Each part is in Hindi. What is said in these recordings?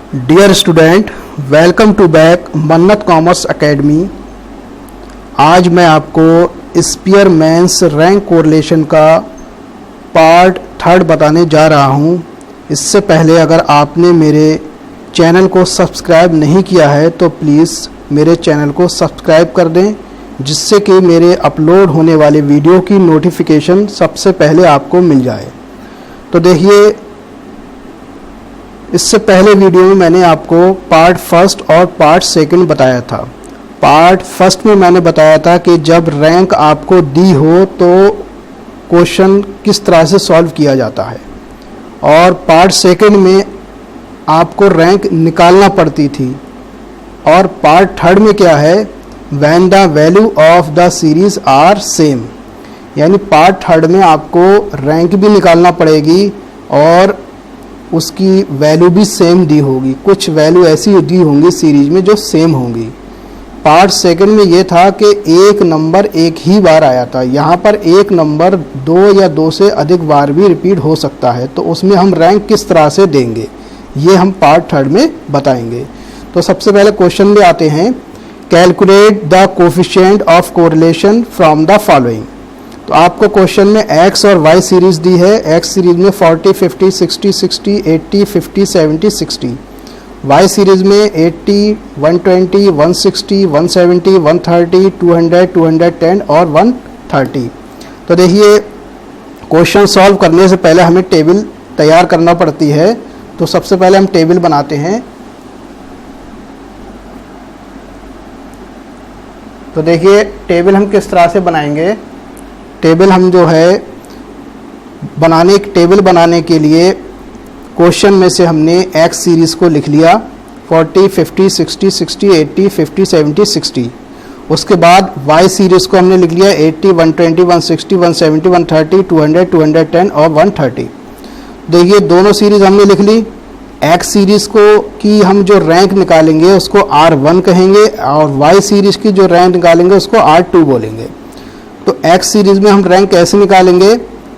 Dear student, welcome to back Mannat commerce academy. आज मैं आपको स्पीयर मेंस रैंक कोरिलेशन का पार्ट 3 बताने जा रहा हूं। इससे पहले अगर आपने मेरे चैनल को सब्सक्राइब नहीं किया है तो प्लीज़ मेरे चैनल को सब्सक्राइब कर दें, जिससे कि मेरे अपलोड होने वाले वीडियो की नोटिफिकेशन सबसे पहले आपको मिल जाए। तो देखिए, इससे पहले वीडियो में मैंने आपको पार्ट फर्स्ट और पार्ट सेकंड बताया था। पार्ट फर्स्ट में मैंने बताया था कि जब रैंक आपको दी हो तो क्वेश्चन किस तरह से सॉल्व किया जाता है, और पार्ट सेकंड में आपको रैंक निकालना पड़ती थी। और पार्ट थर्ड में क्या है, when the value of the series are same, यानी पार्ट थर्ड में आपको रैंक भी निकालना पड़ेगी और उसकी वैल्यू भी सेम दी होगी। कुछ वैल्यू ऐसी दी होंगी सीरीज में जो सेम होंगी। पार्ट सेकंड में ये था कि एक नंबर एक ही बार आया था, यहाँ पर एक नंबर 2 या 2 से अधिक बार भी रिपीट हो सकता है, तो उसमें हम रैंक किस तरह से देंगे ये हम पार्ट थर्ड में बताएंगे। तो सबसे पहले क्वेश्चन में आते हैं, calculate the coefficient of correlation from the following. तो आपको क्वेश्चन में एक्स और वाई सीरीज दी है। एक्स सीरीज में 40, 50, 60, 60, 80, 50, 70, 60। वाई सीरीज में 80, 120, 160, 170, 130, 200, 210 और 130। तो देखिए, क्वेश्चन सॉल्व करने से पहले हमें टेबल तैयार करना पड़ती है। तो सबसे पहले हम टेबल बनाते हैं। तो देखिए, टेबल हम किस तरह से बनाएंगे। टेबल हम जो है टेबल बनाने के लिए क्वेश्चन में से हमने एक्स सीरीज़ को लिख लिया 40, 50, 60, 60, 80, 50, 70, 60। उसके बाद वाई सीरीज़ को हमने लिख लिया 80, 120, 160, 170, 130, 200, 210 और 130। देखिए, दोनों सीरीज़ हमने लिख ली। एक्स सीरीज़ को की हम जो रैंक निकालेंगे उसको R1 कहेंगे, और वाई सीरीज़ की जो रैंक निकालेंगे उसको R2 बोलेंगे। तो एक्स सीरीज़ में हम रैंक कैसे निकालेंगे।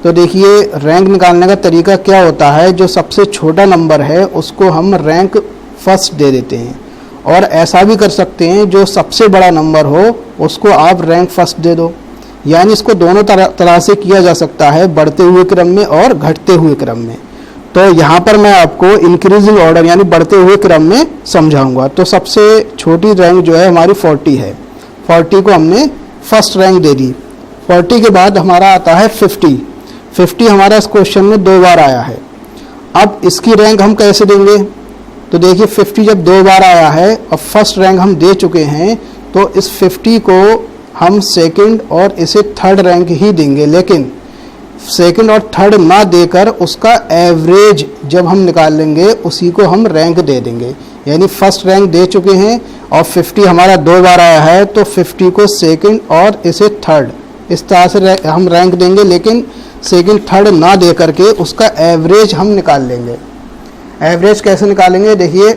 तो देखिए, रैंक निकालने का तरीका क्या होता है, जो सबसे छोटा नंबर है उसको हम रैंक फर्स्ट दे देते हैं, और ऐसा भी कर सकते हैं जो सबसे बड़ा नंबर हो उसको आप रैंक फर्स्ट दे दो। यानी इसको दोनों तरह से किया जा सकता है, बढ़ते हुए क्रम में और घटते हुए क्रम में। तो यहाँ पर मैं आपको इंक्रीजिंग ऑर्डर यानी बढ़ते हुए क्रम में समझाऊंगा। तो सबसे छोटी रैंक जो है हमारी 40 है। 40 को हमने फर्स्ट रैंक दे दी। 40 के बाद हमारा आता है 50। 50 हमारा इस क्वेश्चन में 2 बार आया है। अब इसकी रैंक हम कैसे देंगे। तो देखिए, 50 जब 2 बार आया है और फर्स्ट रैंक हम दे चुके हैं, तो इस 50 को हम सेकंड और इसे थर्ड रैंक ही देंगे। लेकिन सेकंड और थर्ड ना देकर उसका एवरेज जब हम निकाल लेंगे उसी को हम रैंक दे देंगे। यानी फर्स्ट रैंक दे चुके हैं और 50 हमारा 2 बार आया है, तो 50 को सेकंड और इसे थर्ड, इस तरह से हम रैंक देंगे। लेकिन सेकंड थर्ड ना दे करके उसका एवरेज हम निकाल लेंगे। एवरेज कैसे निकालेंगे। देखिए,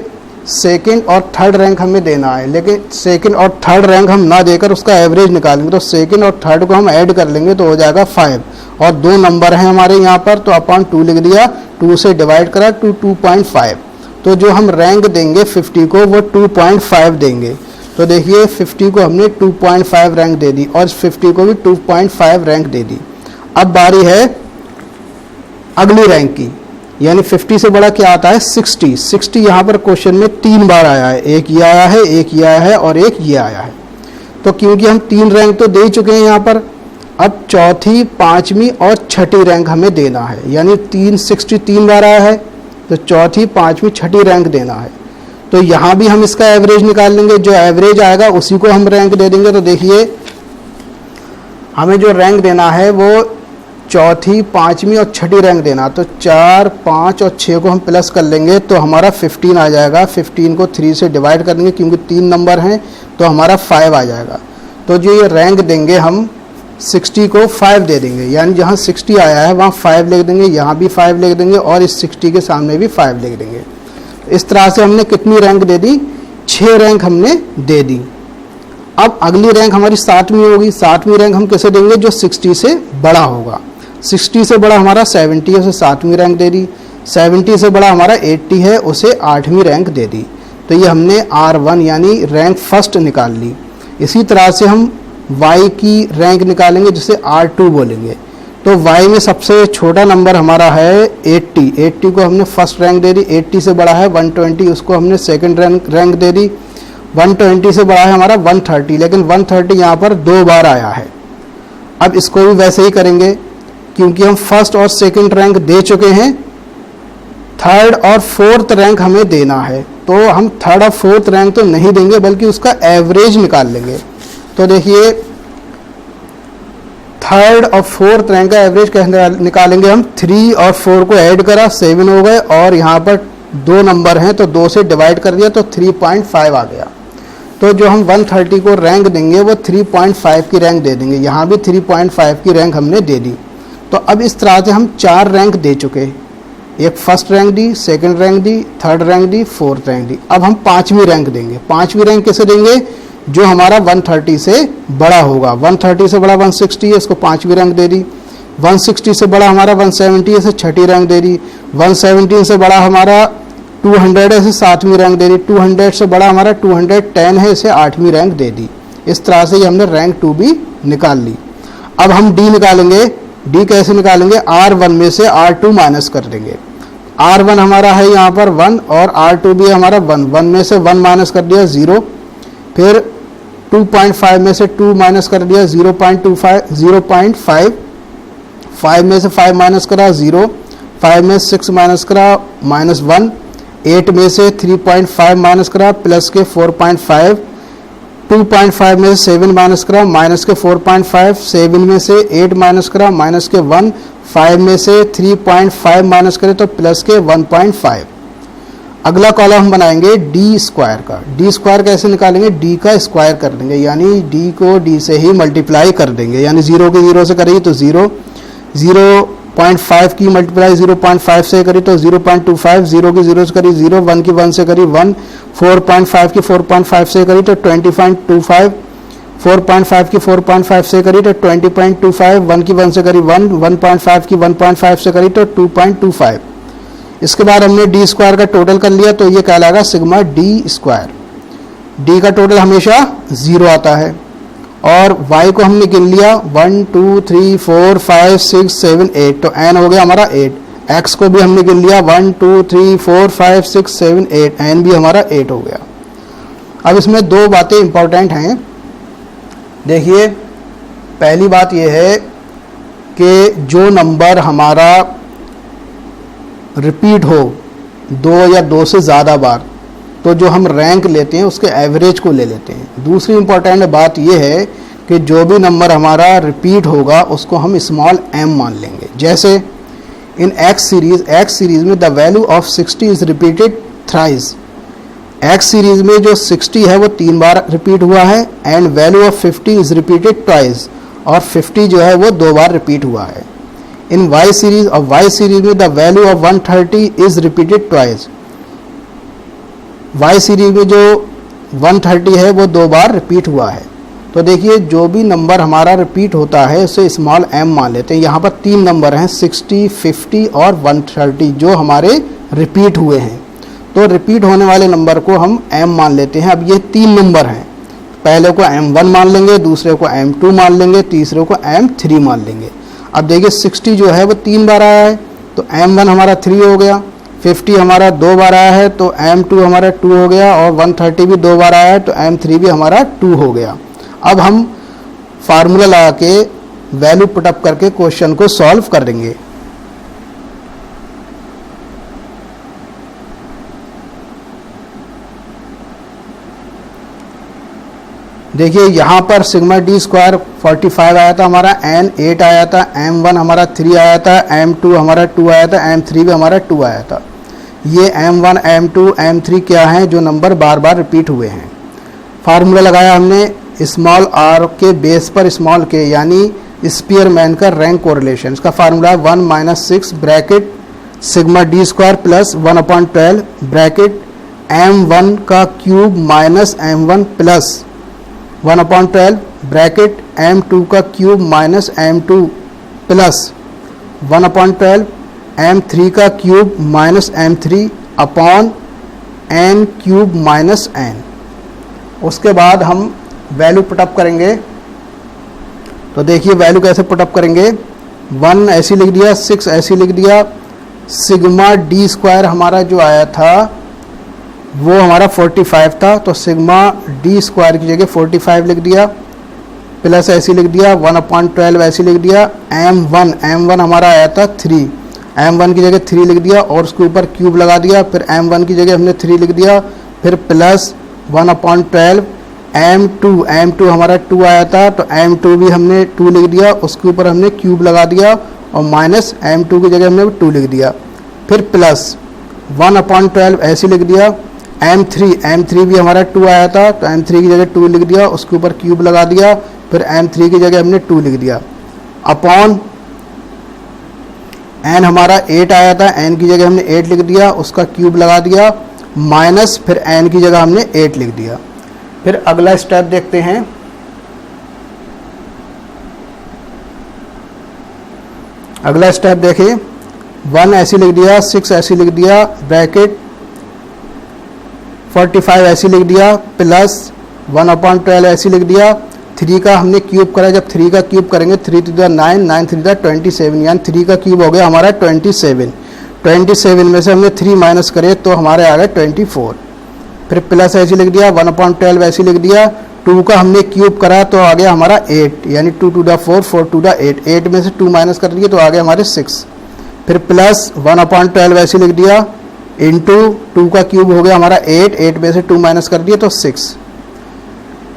सेकंड और थर्ड रैंक हमें देना है, लेकिन सेकंड और थर्ड रैंक हम ना देकर उसका एवरेज निकालेंगे। तो सेकंड और थर्ड को हम ऐड कर लेंगे तो हो जाएगा 5, और 2 नंबर हैं हमारे यहाँ पर, तो अपन 2 लिख दिया, 2 से डिवाइड करा, 2.5। तो जो हम रैंक देंगे 50 को वो 2.5 देंगे। तो देखिए, 50 को हमने 2.5 रैंक दे दी और 50 को भी 2.5 रैंक दे दी। अब बारी है अगली रैंक की, यानी 50 से बड़ा क्या आता है 60। 60 यहाँ पर क्वेश्चन में 3 बार आया है। एक ये आया है, एक ये आया है और एक ये आया है। तो क्योंकि हम 3 रैंक तो दे चुके हैं यहाँ पर, अब चौथी, पांचवी और छठी रैंक हमें देना है। यानी 60 3 बार आया है, तो चौथी, पांचवी, छठी रैंक देना है। तो यहाँ भी हम इसका एवरेज निकाल लेंगे, जो एवरेज आएगा उसी को हम रैंक दे देंगे। तो देखिए, हमें जो रैंक देना है वो चौथी, पांचवी और छठी रैंक देना। तो 4, 5 और 6 को हम प्लस कर लेंगे तो हमारा 15 आ जाएगा। 15 को 3 से डिवाइड कर देंगे, क्योंकि 3 नंबर हैं, तो हमारा 5 आ जाएगा। तो जो ये रैंक देंगे हम 60 को 5 दे देंगे। यानी जहाँ 60 आया है वहाँ 5 लिख देंगे, यहाँ भी 5 लिख देंगे और इस 60 के सामने भी 5 लिख देंगे। इस तरह से हमने कितनी रैंक दे दी, 6 रैंक हमने दे दी। अब अगली रैंक हमारी 7वीं होगी। 7वीं रैंक हम कैसे देंगे, जो 60 से बड़ा होगा। 60 से बड़ा हमारा 70 है, उसे 7वीं रैंक दे दी। 70 से बड़ा हमारा 80 है, उसे 8वीं रैंक दे दी। तो ये हमने R1 यानी रैंक फर्स्ट निकाल ली। इसी तरह से हम Y की रैंक निकालेंगे जिसे R2 बोलेंगे। तो Y में सबसे छोटा नंबर हमारा है 80। 80 को हमने फर्स्ट रैंक दे दी। 80 से बड़ा है 120, उसको हमने सेकंड रैंक दे दी। 120 से बड़ा है हमारा 130, लेकिन 130 यहाँ पर 2 बार आया है। अब इसको भी वैसे ही करेंगे, क्योंकि हम फर्स्ट और सेकंड रैंक दे चुके हैं, थर्ड और फोर्थ रैंक हमें देना है। तो हम थर्ड और फोर्थ रैंक तो नहीं देंगे, बल्कि उसका एवरेज निकाल लेंगे। तो देखिए, थर्ड और फोर्थ रैंक का एवरेज कैसे निकालेंगे हम? 3 और 4 को ऐड करा, 7 हो गए, और यहाँ पर 2 नंबर हैं तो 2 से डिवाइड कर दिया तो 3.5 आ गया। तो जो हम 130 को रैंक देंगे वो 3.5 की रैंक दे देंगे। यहाँ भी 3.5 की रैंक हमने दे दी। तो अब इस तरह से हम 4 रैंक दे चुके। एक फर्स्ट रैंक दी, सेकंड रैंक दी, थर्ड रैंक दी, फोर्थ रैंक दी। अब हम 5वीं रैंक देंगे। 5वीं रैंक किसे देंगे? जो हमारा 130 से बड़ा होगा। 130 से बड़ा 160 है, इसको 5वीं रैंक दे दी। 160 से बड़ा हमारा 170 है, इसे 6ठी रैंक दे दी। 117 से बड़ा हमारा 200 है, इसे 7वीं रैंक दे दी। 200 से बड़ा हमारा 210 है, इसे 8वीं रैंक दे दी। इस तरह से हमने रैंक 2 भी निकाल ली। अब हम डी निकालेंगे। डी कैसे निकालेंगे? R1 में से R2 माइनस कर देंगे। R1 हमारा है यहाँ पर 1 और R2 भी हमारा 1। 1 में से 1 माइनस कर दिया 0। फिर 2.5 में से 2 माइनस कर दिया 0.5। 5 में से 5 माइनस करा 0। 5 में 6 माइनस करा -1। 8 में से 3.5 माइनस करा प्लस के 4.5। 2.5 में से 7 माइनस करा माइनस के 4.5। 7 में से 8 माइनस करा माइनस के 1। 5 में से 3.5 माइनस करें तो प्लस के 1.5। अगला कॉलम हम बनाएंगे डी स्क्वायर का। डी स्क्वायर कैसे निकालेंगे? डी का स्क्वायर कर देंगे, यानी डी को डी से ही मल्टीप्लाई कर देंगे। यानी 0 के 0 से करेंगे तो 0, 0.5 की मल्टीप्लाई 0.5 से करी तो 0.25, 0 की 0 से करी 0, 1 की 1 से करी 1, 4.5 की 4.5 से करी तो 20.25, 4.5 की 4.5 से करी तो 20.25, 1 की 1 से करी 1, 1.5 की 1.5 से करी तो 2.25। इसके बाद हमने डी स्क्वायर का टोटल कर लिया, तो ये कहलाएगा सिग्मा डी स्क्वायर। डी का टोटल हमेशा 0 आता है। और y को हमने गिन लिया 1 2 3 4 5 6 7 8, तो n हो गया हमारा 8। x को भी हमने गिन लिया 1 2 3 4 5 6 7 8, n भी हमारा 8 हो गया। अब इसमें 2 बातें इंपॉर्टेंट हैं। देखिए, पहली बात यह है कि जो नंबर हमारा रिपीट हो 2 या 2 से ज़्यादा बार, तो जो हम रैंक लेते हैं उसके एवरेज को ले लेते हैं। दूसरी इंपॉर्टेंट बात यह है कि जो भी नंबर हमारा रिपीट होगा उसको हम स्मॉल m मान लेंगे। जैसे इन x सीरीज में the value of 60 is repeated thrice. x series में जो 60 है वो 3 बार रिपीट हुआ है, and value of 50 is repeated twice, और 50 जो है वो 2 बार रिपीट हुआ है। इन y सीरीज में the value of 130 is repeated twice. y series में जो 130 है वो 2 बार रिपीट हुआ है। तो देखिए, जो भी नंबर हमारा रिपीट होता है उसे स्मॉल m मान लेते हैं। यहाँ पर 3 नंबर हैं 60, 50 और 130 जो हमारे रिपीट हुए हैं। तो रिपीट होने वाले नंबर को हम m मान लेते हैं। अब ये 3 नंबर हैं, पहले को m1 मान लेंगे, दूसरे को m2 मान लेंगे, तीसरे को m3 मान लेंगे। अब देखिए 60 जो है वो 3 बार आया है तो m1 हमारा 3 हो गया। 50 हमारा 2 बार आया है तो m2 हमारा 2 हो गया, और 130 भी 2 बार आया है तो m3 भी हमारा 2 हो गया। अब हम फार्मूला लगा के वैल्यू पुटअप करके क्वेश्चन को सॉल्व कर देंगे। देखिए, यहाँ पर सिग्मा डी स्क्वायर 45 आया था हमारा, n 8 आया था, m1 हमारा 3 आया था, m2 हमारा 2 आया था, m3 भी हमारा 2 आया था। ये m1, m2, m3 क्या हैं? जो नंबर बार बार रिपीट हुए हैं। फार्मूला लगाया हमने स्मॉल r के बेस पर स्मॉल k, यानी स्पीयरमैन का रैंक कोरिलेशन। इसका formula 1 - 6 bracket sigma D square plus 1/12 bracket m1 का cube minus m1 plus 1/12 bracket m2 का cube minus m2 plus 1/12 m3 का cube minus m3 upon n cube minus n। उसके बाद हम वैल्यू पुटअप करेंगे। तो देखिए वैल्यू कैसे पुटअप करेंगे। 1 ऐसे लिख दिया, 6 ऐसे लिख दिया, सिग्मा डी स्क्वायर हमारा जो आया था वो हमारा 45 था, तो सिग्मा डी स्क्वायर की जगह 45 लिख दिया, प्लस ऐसे लिख दिया 1/12 ऐसे लिख दिया। m1 हमारा आया था 3, m1 की जगह 3 लिख दिया और उसके ऊपर क्यूब लगा दिया, फिर m1 की जगह हमने 3 लिख दिया, फिर प्लस 1/12 m2 हमारा 2 आया था, तो m2 भी हमने 2 लिख दिया, उसके ऊपर हमने क्यूब लगा दिया और माइनस m2 की जगह हमने 2 लिख दिया, फिर प्लस 1/12 ऐसे लिख दिया। m3 भी हमारा 2 आया था, तो m3 की जगह 2 लिख दिया, उसके ऊपर क्यूब लगा दिया, फिर m3 की जगह हमने 2 लिख दिया, अपॉन n हमारा 8 आया था, n की जगह हमने 8 लिख दिया, उसका क्यूब लगा दिया, माइनस फिर n की जगह हमने 8 लिख दिया। फिर अगला स्टेप देखते हैं। अगला स्टेप देखिए, 1 ऐसे लिख दिया, 6 ऐसे लिख दिया, ब्रैकेट 45 ऐसे लिख दिया, प्लस 1/12 ऐसे लिख दिया। 3 का हमने क्यूब करा, जब 3 का क्यूब करेंगे 3 3 9, 9 3 27, यानी 3 का क्यूब हो गया हमारा 27। 27 में से हमने 3 माइनस करे तो हमारे आ गए 24। फिर प्लस ऐसे लिख दिया, 1/12 ऐसे लिख दिया, 2 का हमने क्यूब करा तो आ गया हमारा 8, यानी 2 2 4, 4 2 8, 8 में से 2 माइनस कर दिए तो आ गए हमारे 6। फिर प्लस 1/12 ऐसे लिख दिया, इंटू 2 का क्यूब हो गया हमारा 8, 8 में से 2 माइनस कर दिए तो 6।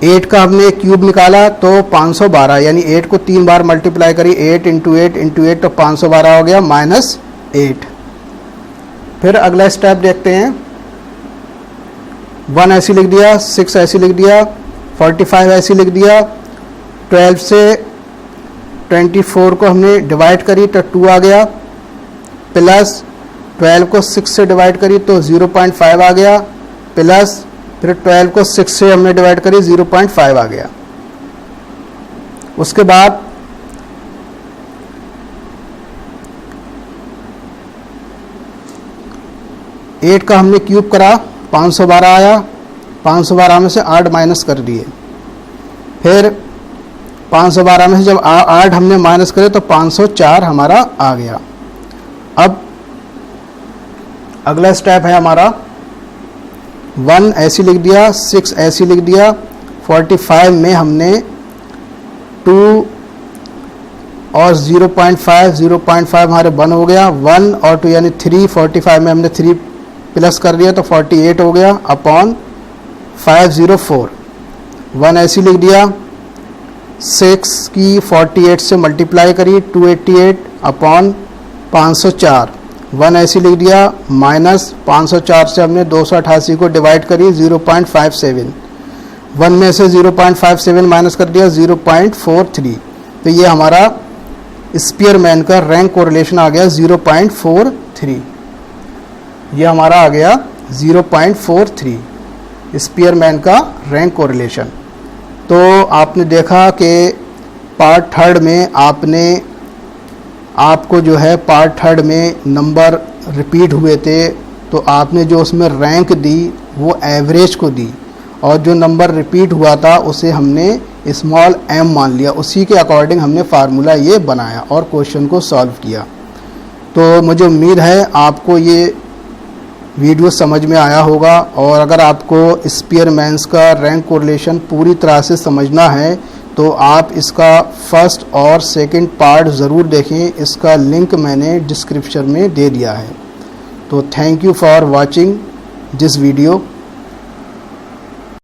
8 का हमने क्यूब निकाला तो 512, यानी 8 को 3 बार मल्टीप्लाई करी, 8 इंटू 8 तो 512 हो गया माइनस 8। फिर अगला स्टेप देखते हैं। 1 ऐसे लिख दिया, 6 ऐसे लिख दिया, 45 ऐसे लिख दिया, 12 से 24 को हमने डिवाइड करी तो 2 आ गया, प्लस 12 को 6 से डिवाइड करी तो 0.5 आ गया, प्लस फिर 12 को 6 से हमने डिवाइड करी 0.5 आ गया। उसके बाद एट का हमने क्यूब करा, 512 आया, 512 में से 8 माइनस कर दिए, फिर 512 में से जब 8 हमने माइनस करे तो 504 हमारा आ गया। अब अगला स्टेप है हमारा, 1 ऐसे लिख दिया, 6 ऐसे लिख दिया, 45 में हमने 2 और 0.5 हमारे 1 हो गया, 1 और 2 यानी 3, 45 में हमने 3 प्लस कर दिया तो 48 हो गया, अपॉन 504। 1 ऐसे लिख दिया, 6 की 48 से मल्टीप्लाई करी 288 अपॉन 504। 1 ऐसे लिख दिया, माइनस 504 से हमने 288 को डिवाइड करी 0.57। 1 में से 0.57 माइनस कर दिया 0.43, तो ये हमारा स्पीयरमैन का रैंक कोरिलेशन आ गया 0.43। ये हमारा आ गया 0.43 स्पीयरमैन का रैंक कोरिलेशन। तो आपने देखा कि पार्ट 3 में आपको जो है पार्ट 3 में नंबर रिपीट हुए थे, तो आपने जो उसमें रैंक दी वो एवरेज को दी, और जो नंबर रिपीट हुआ था उसे हमने स्मॉल m मान लिया, उसी के अकॉर्डिंग हमने फार्मूला ये बनाया और क्वेश्चन को सॉल्व किया। तो मुझे उम्मीद है आपको ये वीडियो समझ में आया होगा, और अगर आपको स्पीयरमैन्स का रैंक कोरिलेशन पूरी तरह से समझना है तो आप इसका फर्स्ट और सेकंड पार्ट ज़रूर देखें, इसका लिंक मैंने डिस्क्रिप्शन में दे दिया है। तो thank you for watching this video.